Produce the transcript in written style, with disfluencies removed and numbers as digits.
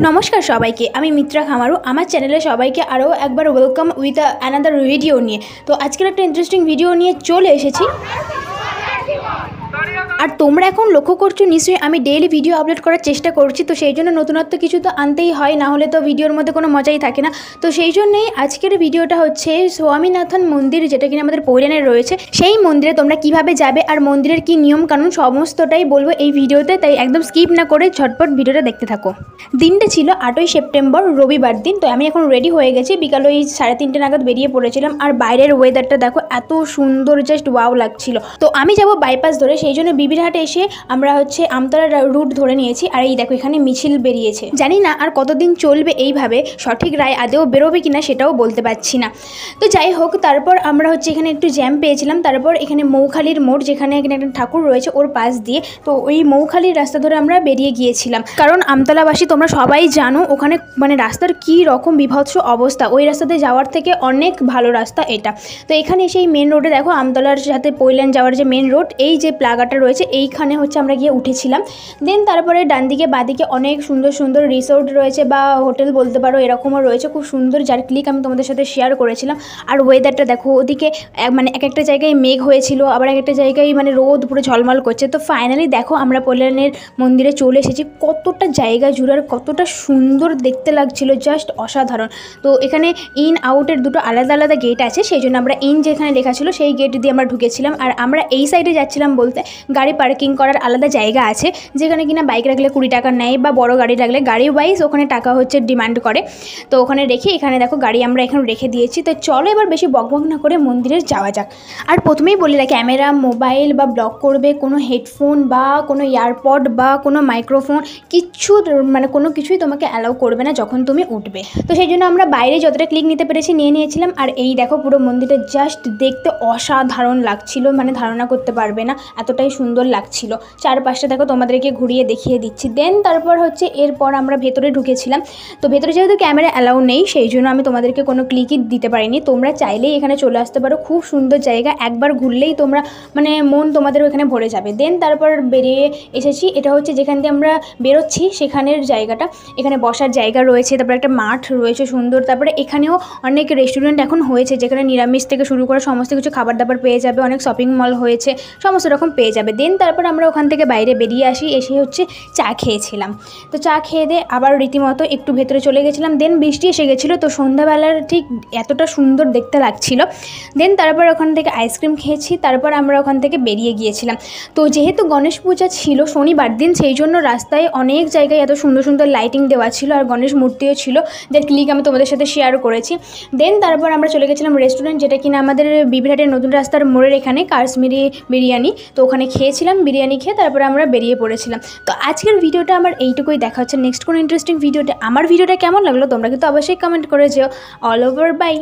নমস্কার সবাইকে, আমি মিত্রা খামারু। আমার চ্যানেলে সবাইকে আরও একবার ওয়েলকাম উইথ অ্যানাদার ভিডিও নিয়ে। তো আজকের একটা ইন্টারেস্টিং ভিডিও নিয়ে চলে এসেছি। আর তোমরা এখন লক্ষ্য করছো নিশ্চয়ই আমি ডেইলি ভিডিও আপলোড করার চেষ্টা করছি, তো সেই জন্য নতুনত্ব কিছু তো আনতেই হয়, না হলে তো ভিডিওর মধ্যে কোনো মজাই থাকে না। তো সেই জন্যই আজকের ভিডিওটা হচ্ছে স্বামীনাথন মন্দির, যেটা কিনা আমাদের পৈলানে রয়েছে। সেই মন্দিরে তোমরা কিভাবে যাবে আর মন্দিরের কি নিয়ম কানুন সমস্তটাই বলবো এই ভিডিওতে, তাই একদম স্কিপ না করে ঝটপট ভিডিওটা দেখতে থাকো। দিনটা ছিল 8ই সেপ্টেম্বর, রবিবার দিন। তো আমি এখন রেডি হয়ে গেছি, বিকাল ওই 3:30 নাগাদ বেরিয়ে পড়েছিলাম। আর বাইরের ওয়েদারটা দেখো, এত সুন্দর, জাস্ট ওয়াও লাগছিল। তো আমি যাব বাইপাস ধরে, সেই জন্য বিবিরহাটে এসে আমরা হচ্ছে আমতলা রুট ধরে নিয়েছি। আর এই দেখো এখানে মিছিল বেরিয়েছে। জানি না আর কতদিন চলবে এইভাবে, সঠিক রায় আদেও বেরোবে কিনা সেটাও বলতে পারছি না। তো যাই হোক, তারপর আমরা হচ্ছে এখানে একটু জ্যাম পেয়েছিলাম। তারপর এখানে মৌখালির মোড়, যেখানে এখানে একটা ঠাকুর রয়েছে, ওর পাশ দিয়ে তো ওই মৌখালির রাস্তা ধরে আমরা বেরিয়ে গিয়েছিলাম। কারণ আমতলাবাসী তোমরা সবাই জানো ওখানে মানে রাস্তার কি রকম বিভৎস অবস্থা। ওই রাস্তাতে যাওয়ার থেকে অনেক ভালো রাস্তা এটা। তো এখানে সেই মেন রোডে দেখো, আমতলার সাথে পৈলান যাওয়ার যে মেন রোড, এই যে প্লাগাটা রয়েছে এইখানে হচ্ছে আমরা গিয়ে উঠেছিলাম। দেন তারপরে ডান দিকে বাদিকে অনেক সুন্দর সুন্দর রিসোর্ট রয়েছে বা হোটেল বলতে পারো, এরকমও রয়েছে খুব সুন্দর, যার ক্লিক আমি তোমাদের সাথে শেয়ার করেছিলাম। আর ওয়েদারটা দেখো, ওদিকে মানে এক একটা জায়গায় মেঘ হয়েছিল, আবার এক একটা জায়গায় মানে রোদ পুরো ঝলমল করছে। তো ফাইনালি দেখো আমরা পৈলানের মন্দিরে চলে এসেছি। কতটা জায়গা জুড়ে আর কতটা সুন্দর দেখতে লাগছিল, জাস্ট অসাধারণ। তো এখানে ইন আউটের দুটো আলাদা আলাদা গেট আছে, সেই জন্য আমরা ইন যেখানে লেখা ছিল সেই গেট দিয়ে আমরা ঢুকেছিলাম। আর আমরা এই সাইডে যাচ্ছিলাম বলতে গাড়ি পার্কিং করার আলাদা জায়গা আছে, যেখানে কিনা বাইক রাখলে 20 টাকা নেয়, বা বড় গাড়ি রাখলে গাড়ি ওয়াইজ ওখানে টাকা হচ্ছে ডিমান্ড করে। তো ওখানে রেখে এখানে দেখো গাড়ি আমরা এখানে রেখে দিয়েছি। তো চলো এবার বেশি বকবক না করে মন্দিরে যাওয়া যাক। আর প্রথমেই বলি না, ক্যামেরা, মোবাইল বা ব্লগ করবে, কোনো হেডফোন বা কোনো ইয়ারপড বা কোনো মাইক্রোফোন কিচ্ছু মানে কোনো কিছুই তোমাকে অ্যালাউ করবে না যখন তুমি উঠবে। তো সেই জন্য আমরা বাইরে যতটা ক্লিক নিতে পেরেছি নিয়ে নিয়েছিলাম। আর এই দেখো পুরো মন্দিরটা জাস্ট দেখতে অসাধারণ লাগছিল, মানে ধারণা করতে পারবে না এতটাই সুন্দর লাগছিল। চারপাশটা দেখো, তোমাদেরকে ঘুরিয়ে দেখিয়ে দিচ্ছি। দেন তারপর হচ্ছে এরপর আমরা ভেতরে ঢুকেছিলাম। তো ভেতরে যেহেতু ক্যামেরা অ্যালাউ নেই, সেই জন্য আমি তোমাদেরকে কোনো ক্লিকই দিতে পারিনি। তোমরা চাইলেই এখানে চলে আসতে পারো, খুব সুন্দর জায়গা, একবার ঘুরলেই তোমরা মানে মন তোমাদের ওখানে ভরে যাবে। দেন তারপর বেরিয়ে এসেছি, এটা হচ্ছে যেখান দিয়ে আমরা বেরোচ্ছি সেখানের জায়গাটা। এখানে বসার জায়গা রয়েছে, তারপর একটা মাঠ রয়েছে সুন্দর। তারপরে এখানেও অনেক রেস্টুরেন্ট এখন হয়েছে, যেখানে নিরামিষ থেকে শুরু করে সমস্ত কিছু খাবার দাবার পেয়ে যাবে, অনেক শপিং মল হয়েছে, সমস্ত রকম পেয়ে যাবে। দেন তারপর আমরা ওখান থেকে বাইরে বেরিয়ে আসি, এসে হচ্ছে চা খেয়েছিলাম। তো চা খেয়ে দিয়ে আবার রীতিমতো একটু ভেতরে চলে গেছিলাম। দেন বৃষ্টি এসে গেছিলো, তো সন্ধ্যাবেলার ঠিক এতটা সুন্দর দেখতে লাগছিল। দেন তারপর ওখান থেকে আইসক্রিম খেয়েছি, তারপর আমরা ওখান থেকে বেরিয়ে গিয়েছিলাম। তো যেহেতু গণেশ পূজা ছিল শনিবার দিন, সেই জন্য রাস্তায় অনেক জায়গায় এত সুন্দর সুন্দর লাইটিং দেওয়া ছিল, আর গণেশ মূর্তিও ছিল, যার ক্লিক আমি তোমাদের সাথে শেয়ার করেছি। দেন তারপর আমরা চলে গেছিলাম রেস্টুরেন্ট, যেটা কিনা আমাদের বিবিরহাটের নতুন রাস্তার মোড়ের এখানে, কাশ্মীরি বিরিয়ানি। তো ওখানে খেয়েছিলাম, বিরিয়ানি খেয়ে তারপরে আমরা বেরিয়ে পড়েছিলাম। তো আজকের ভিডিওটা আমার এইটুকুই, দেখা হচ্ছে নেক্সট কোনো ইন্টারেস্টিং ভিডিওতে। আমার ভিডিওটা কেমন লাগলো তোমরা কিন্তু অবশ্যই কমেন্ট করে যেও। All over by.